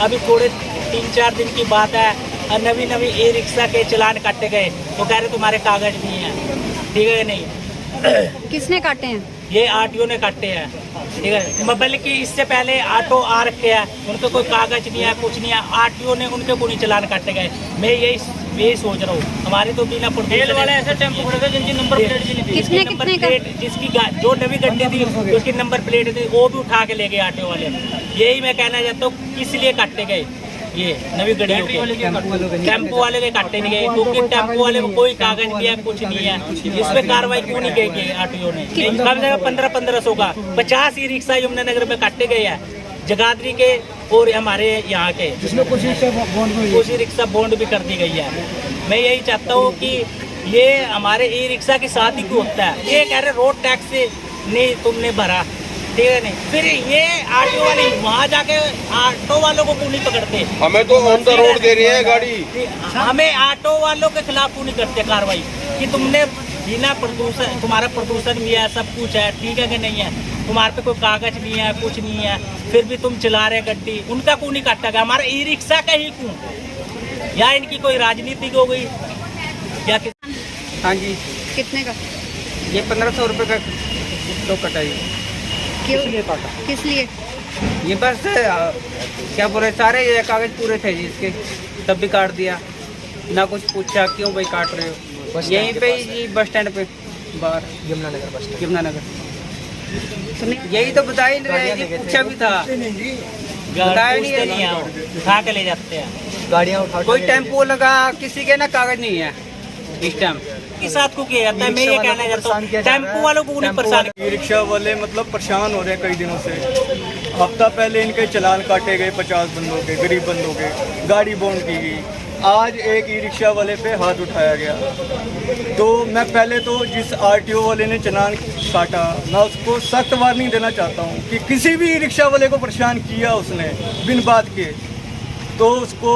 अभी थोड़े 3-4 दिन की बात है, नवी ई रिक्शा के चलान काटे गए। वो कह रहे तुम्हारे कागज नहीं है, ठीक है नहीं। किसने काटे हैं? ये आरटीओ ने काटे हैं, ठीक है। बल्कि इससे पहले ऑटो आ रखे हैं, उनके कोई कागज नहीं है, कुछ नहीं है, आरटीओ ने उनके को नहीं चलान काटे गए। मैं यही सोच रहा हूँ, हमारे तो बिना प्रदूषण वाले ऐसे टेम्पो खड़े थे जिनकी नंबर प्लेट भी नहीं थी। कितने नंबर प्लेट जिसकी जो नवी गड्डी थी उसकी नंबर प्लेट थी, वो भी उठा के ले गए ऑटो वाले। यही मैं कहना चाहता हूँ, किस लिए काटे गए ये नवी गड्डियों के? टेम्पो वाले के काटे नहीं गए, क्योंकि टेम्पो वाले को कोई कागज नहीं है, कुछ नहीं है। इस पे कार्रवाई क्यों नहीं की गई आरटीओ ने? कम से कम 1500 का 50 ई रिक्शा यमुनानगर में काटे गए हैं, जगाधरी के और हमारे यहाँ के, जिसमें कुछ ई रिक्शा बॉन्ड भी कर दी गई है। मैं यही चाहता हूँ कि ये हमारे ई रिक्शा के साथ ही क्यों होता है? ये कह रहे रोड टैक्स नहीं तुमने भरा, ठीक है नहीं, फिर ये ऑटो वाले वहाँ जाके ऑटो वालों को क्यों नहीं पकड़ते? हमें तो ऑन द रोड दे रही है गाड़ी। हमें ऑटो वालों के खिलाफ क्यों नहीं करते कार्रवाई कि तुमने बिना प्रदूषण, तुम्हारा प्रदूषण भी है, सब कुछ है, ठीक है कि नहीं है, तुम्हारे पे कोई कागज नहीं है, कुछ नहीं है, फिर भी तुम चला रहे गड्डी, उनका क्यों नहीं काटा गया? हमारा ई रिक्शा का ही क्यों? या इनकी कोई राजनीति हो गई या? हाँ जी, कितने का? ये 1500 रुपये का तो कटाई। क्यों? किस लिए? ये बस क्या बोले, सारे ये कागज पूरे थे जी इसके, तब भी काट दिया, ना कुछ पूछा क्यों भाई काट रहे हो। यहीं पे ही जी बस स्टैंड पे बाहर यमुनानगर, बस यमुनानगर। यही तो बता ही नहीं रहे जी, पूछा भी था, बताया नहीं है, उठा के ले जाते हैं गाड़ियाँ उठा। कोई टेम्पो लगा, किसी के ना कागज नहीं है इस टाइम के साथ को किया जाता है। मैं ये कहना चाहता हूँ, टेम्पो वालों को नहीं परेशान। ई रिक्शा वाले मतलब परेशान हो रहे हैं कई दिनों से। हफ्ता पहले इनके चालान काटे गए 50 बंदों के, गरीब बंदों के, गाड़ी बॉन्ड की गई। आज एक ई रिक्शा वाले पे हाथ उठाया गया। तो मैं पहले तो जिस आरटीओ वाले ने चालान काटा, मैं उसको सख्त वार्निंग देना चाहता हूँ कि किसी भी ई रिक्शा वाले को परेशान किया उसने बिन बात के, तो उसको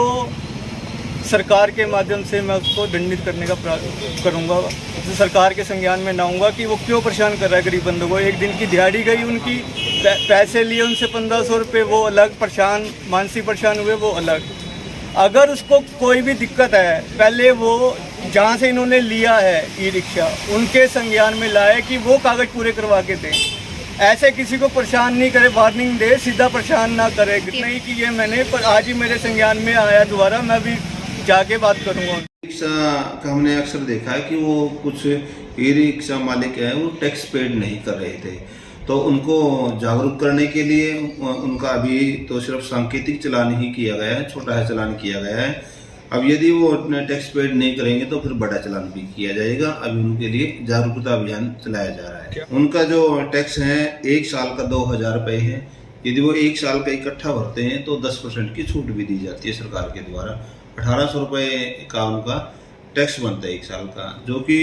सरकार के माध्यम से मैं उसको दंडित करने का प्रयास करूँगा। तो सरकार के संज्ञान में लाऊंगा कि वो क्यों परेशान कर रहा है गरीब बंदों को। एक दिन की दिहाड़ी गई उनकी, पैसे लिए उनसे 1500 रुपये, वो अलग, परेशान मानसिक परेशान हुए वो अलग। अगर उसको कोई भी दिक्कत है, पहले वो जहाँ से इन्होंने लिया है ई रिक्शा, उनके संज्ञान में लाए कि वो कागज़ पूरे करवा के दें। ऐसे किसी को परेशान नहीं करे, वार्निंग दे, सीधा परेशान ना करे। नहीं कि ये मैंने, पर आज ही मेरे संज्ञान में आया दोबारा, मैं भी जाके बात करूँगा। रिक्शा का हमने अक्सर देखा है कि वो कुछ ई रिक्शा मालिक है, वो टैक्स पेड नहीं कर रहे थे, तो उनको जागरूक करने के लिए उनका अभी तो सिर्फ सांकेतिक चालान ही किया गया है, छोटा है चालान किया गया है। अब यदि वो टैक्स पेड नहीं करेंगे तो फिर बड़ा चालान भी किया जाएगा। अभी उनके लिए जागरूकता अभियान चलाया जा रहा है। उनका जो टैक्स है 1 साल का 2000 रुपये है। यदि वो 1 साल का इकट्ठा भरते हैं तो 10% की छूट भी दी जाती है सरकार के द्वारा। 1800 रुपये का उनका टैक्स बनता है 1 साल का, जो कि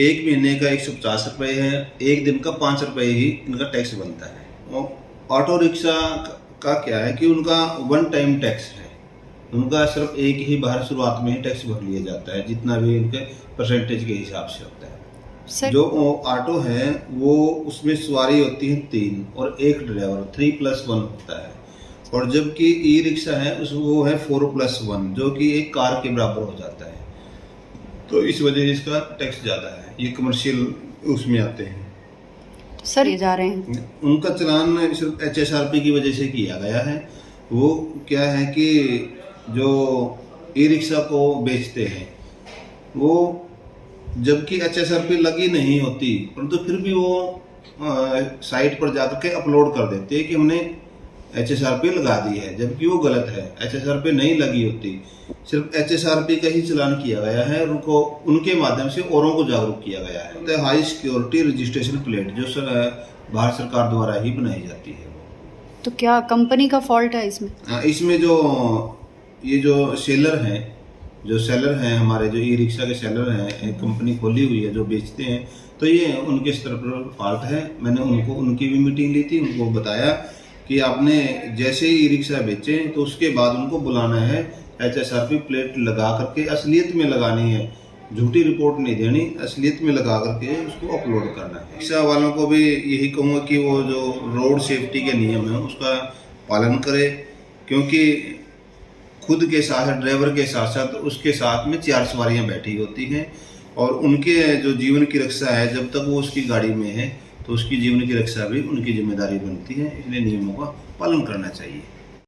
1 महीने का 150 रुपये है, 1 दिन का 5 रुपये ही इनका टैक्स बनता है। ऑटो रिक्शा का क्या है कि उनका 1 टाइम टैक्स है, उनका सिर्फ एक ही बार शुरुआत में ही टैक्स भर लिया जाता है, जितना भी उनके परसेंटेज के हिसाब से होता है। जो ऑटो है वो उसमें सवारी होती है 3 और 1 ड्राइवर, 3+1 होता है। और जबकि ई रिक्शा है उस वो है 4+1, जो कि एक कार के बराबर हो जाता है। तो इस वजह से इसका टैक्स ज़्यादा है, ये कमर्शियल उसमें आते हैं। सर ये जा रहे हैं, उनका चलान सिर्फ HSRP की वजह से किया गया है। वो क्या है कि जो ई रिक्शा को बेचते हैं वो जबकि HSRP लगी नहीं होती, परंतु फिर भी वो साइट पर जाकर के अपलोड कर देते हैं कि हमने HSRP लगा दी है, जबकि वो गलत है। HSRP नहीं लगी होती, सिर्फ HSRP का ही चालान किया गया है। उनको उनके माध्यम से औरों को जागरूक किया गया है। तो हाई सिक्योरिटी रजिस्ट्रेशन प्लेट जो भारत सरकार द्वारा ही बनाई जाती है। तो क्या कंपनी का फॉल्ट है इसमें? इसमें जो सेलर हैं हमारे, जो ई रिक्शा के सेलर हैं, एक कंपनी खोली हुई है जो बेचते हैं, तो ये उनके स्तर पर फॉल्ट है। मैंने उनकी भी मीटिंग ली थी, उनको बताया कि आपने जैसे ही ई रिक्शा बेचे तो उसके बाद उनको बुलाना है, HSRP प्लेट लगा करके असलियत में लगानी है, झूठी रिपोर्ट नहीं देनी, असलियत में लगा करके उसको अपलोड करना है। रिक्शा वालों को भी यही कहूँगा कि वो जो रोड सेफ्टी के नियम है उसका पालन करे, क्योंकि खुद के साथ ड्राइवर के साथ साथ उसके साथ में 4 सवारियां बैठी होती हैं और उनके जो जीवन की रक्षा है, जब तक वो उसकी गाड़ी में है तो उसकी जीवन की रक्षा भी उनकी जिम्मेदारी बनती है, इसलिए नियमों का पालन करना चाहिए।